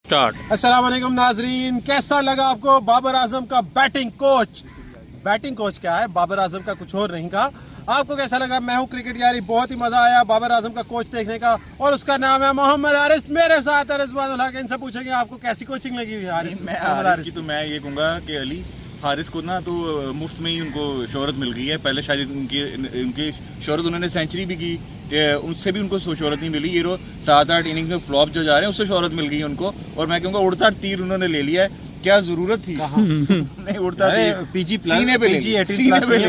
Start. अस्सलाम वालेकुम नाजरीन, कैसा लगा आपको बाबर आजम का बैटिंग कोच? बैटिंग कोच क्या है, बाबर आजम का कुछ और नहीं कहा। आपको कैसा लगा? मैं हूँ क्रिकेट यारी, बहुत ही मज़ा आया बाबर आजम का कोच देखने का, और उसका नाम है मोहम्मद हारिस। मेरे साथ है रिजवान उल हक। इनसे पूछेंगे आपको कैसी कोचिंग लगी हुई है हारिस? हारिस की तो मैं ये कहूँगा कि अली हारिस को ना तो मुफ्त में ही उनको शोहरत मिल गई है। पहले शायद उनकी शोहरत उन्होंने सेंचुरी भी की, उससे भी उनको शोहरत नहीं मिली। ये 7-8 इनिंग में फ्लॉप जो जा रहे हैं उससे शोहरत मिल गई उनको। और मैं कहूँगा उड़ता तीर उन्होंने ले लिया है। क्या जरूरत थी? नहीं उड़ता तीर PG सीने पे ले लिया,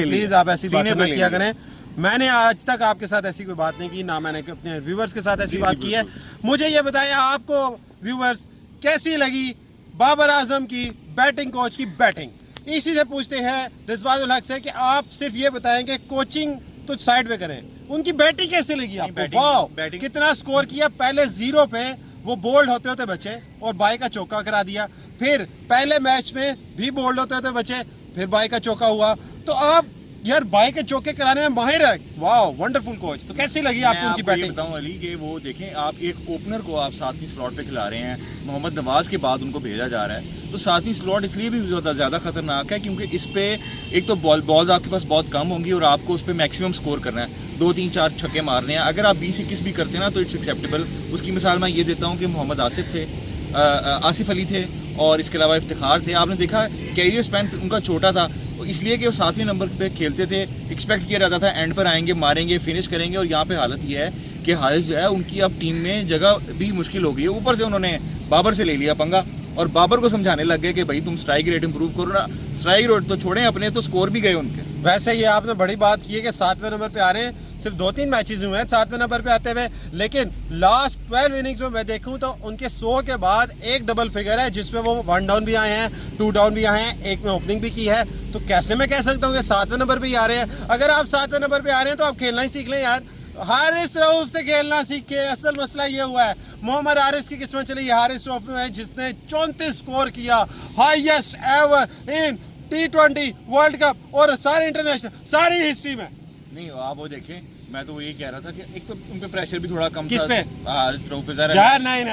प्लीज आप ऐसी बातें मत किया करें। मैंने आज तक आपके साथ ऐसी कोई बात नहीं की, ना मैंने अपने व्यूवर्स के साथ ऐसी बात की है। मुझे ये बताएं आपको व्यूवर्स कैसी लगी बाबर आजम की बैटिंग कोच की बैटिंग? इसी से पूछते हैं रिजवान उल हक से कि आप सिर्फ ये बताएं कि कोचिंग तो साइड पे करें, उनकी बैटिंग कैसे लगी आपको? वाह, कितना स्कोर किया। पहले 0 पे वो बोल्ड होते होते बचे और बाई का चौका करा दिया। फिर पहले मैच में भी बोल्ड होते होते बचे, फिर बाई का चौका हुआ। तो आप यार बाई के चौके कराने में माहिर है। वाह, वंडरफुल कोच। तो कैसी लगी आपको उनकी बैटिंग? बताऊं अली कि वो देखें, आप एक ओपनर को आप 7वीं स्लॉट पे खिला रहे हैं, मोहम्मद नवाज के बाद उनको भेजा जा रहा है। तो 7वीं स्लॉट इसलिए भी ज़्यादा खतरनाक है क्योंकि इस पे एक तो बॉल्स आपके पास बहुत कम होंगी और आपको उस पर मैक्सिमम स्कोर करना है। 2-3-4 छक्के मारने हैं। अगर आप 20-21 भी करते हैं ना तो इट्स एक्सेप्टेबल। उसकी मिसाल मैं ये देता हूँ कि मोहम्मद आसिफ अली थे और इसके अलावा इफ्तिखार थे। आपने देखा कैरियर स्पैन उनका छोटा था, इसलिए कि वो 7वें नंबर पे खेलते थे। एक्सपेक्ट किया जाता था एंड पर आएंगे, मारेंगे, फिनिश करेंगे। और यहाँ पे हालत ये है कि हारिस जो है उनकी अब टीम में जगह भी मुश्किल हो गई है। ऊपर से उन्होंने बाबर से ले लिया पंगा और बाबर को समझाने लग गए कि भाई तुम स्ट्राइक रेट इंप्रूव करो ना। स्ट्राइक रेट तो छोड़ें अपने, तो स्कोर भी गए उनके। वैसे ये आपने बड़ी बात की है कि 7वें नंबर पे आ रहे हैं। सिर्फ 2-3 मैचेस हुए हैं 7वें नंबर पे आते हुए, लेकिन लास्ट 12 इनिंग्स में मैं देखूं तो उनके 100 के बाद एक डबल फिगर है जिसमें वो 1 डाउन भी आए हैं, 2 डाउन भी आए हैं, एक में ओपनिंग भी की है। तो कैसे मैं कह सकता हूँ कि 7वें नंबर पे ही आ रहे हैं? अगर आप 7वें नंबर पे आ रहे हैं तो आप खेलना ही सीख लें यार। हारिस रऊफ से खेलना सीखे। असल मसला ये हुआ है, मोहम्मद हारिस की किस्मत चली। हारिस रऊफ है जिसने 34 स्कोर किया, highest ever in T20 world cup और सारे इंटरनेशनल सारी हिस्ट्री में। नहीं आप वो देखें, मैं तो वो ये कह रहा था कि एक तो उन पे प्रेशर भी थोड़ा कम किस था। पे? हारिस रऊफ पे ज़रा यार नहीं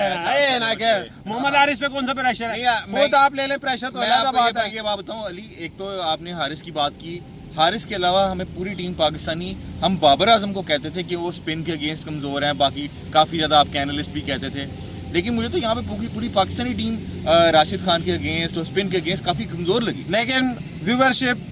मोहम्मद हारिस पे कौन सा प्रेशर है? खुद आप ले लें प्रेशर तो अलग बात है। ये बात बताऊं अली, एक तो आपने हारिस की बात की। हारिस के अलावा हमें पूरी टीम पाकिस्तानी, हम बाबर आजम को कहते थे कि वो स्पिन के अगेंस्ट कमज़ोर हैं, बाकी काफ़ी ज़्यादा आपके एनालिस्ट भी कहते थे। लेकिन मुझे तो यहाँ पे पूरी पाकिस्तानी टीम राशिद खान के अगेंस्ट और स्पिन के अगेंस्ट काफ़ी कमज़ोर लगी। लेकिन व्यूवरशिप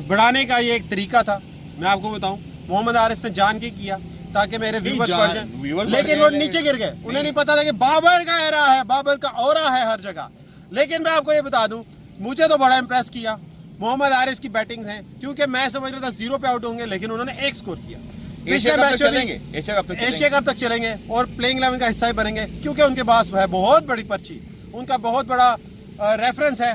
बढ़ाने का ये एक तरीका था, मैं आपको बताऊं। मोहम्मद हारिस ने जान के किया ताकि मेरे व्यूवर्स बढ़ जाएं, लेकिन वो नीचे गिर गए। उन्हें नहीं पता था कि बाबर का एरा है, बाबर का ऑरा है हर जगह। लेकिन मैं आपको ये बता दूं, मुझे तो बड़ा इंप्रेस किया मोहम्मद हारिस की बैटिंग है, क्योंकि मैं समझ रहा था 0 पे आउट होंगे, लेकिन उन्होंने 1 स्कोर किया। पिछले मैच में एशिया कप तक चलेंगे और प्लेइंग 11 का हिस्सा ही बनेंगे, क्योंकि उनके पास है बहुत बड़ी पर्ची, उनका बहुत बड़ा रेफरेंस है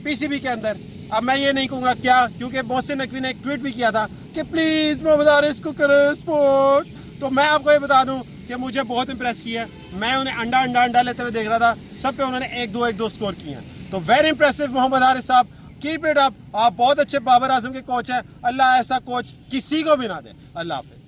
PCB के अंदर। अब मैं ये नहीं कहूँगा क्या, क्योंकि मोहसिन नकवी ने एक ट्वीट भी किया था कि प्लीज़ मोहम्मद हारिस को करो सपोर्ट। तो मैं आपको ये बता दूं कि मुझे बहुत इंप्रेस किया। मैं उन्हें अंडा लेते हुए देख रहा था, सब पे उन्होंने 1-2 स्कोर किए हैं। तो वेरी इंप्रेसिव मोहम्मद हारिस साहब, कीप इट अप। आप बहुत अच्छे बाबर आजम के कोच हैं। अल्लाह ऐसा कोच किसी को भी ना दे। अल्लाह हाफिज़।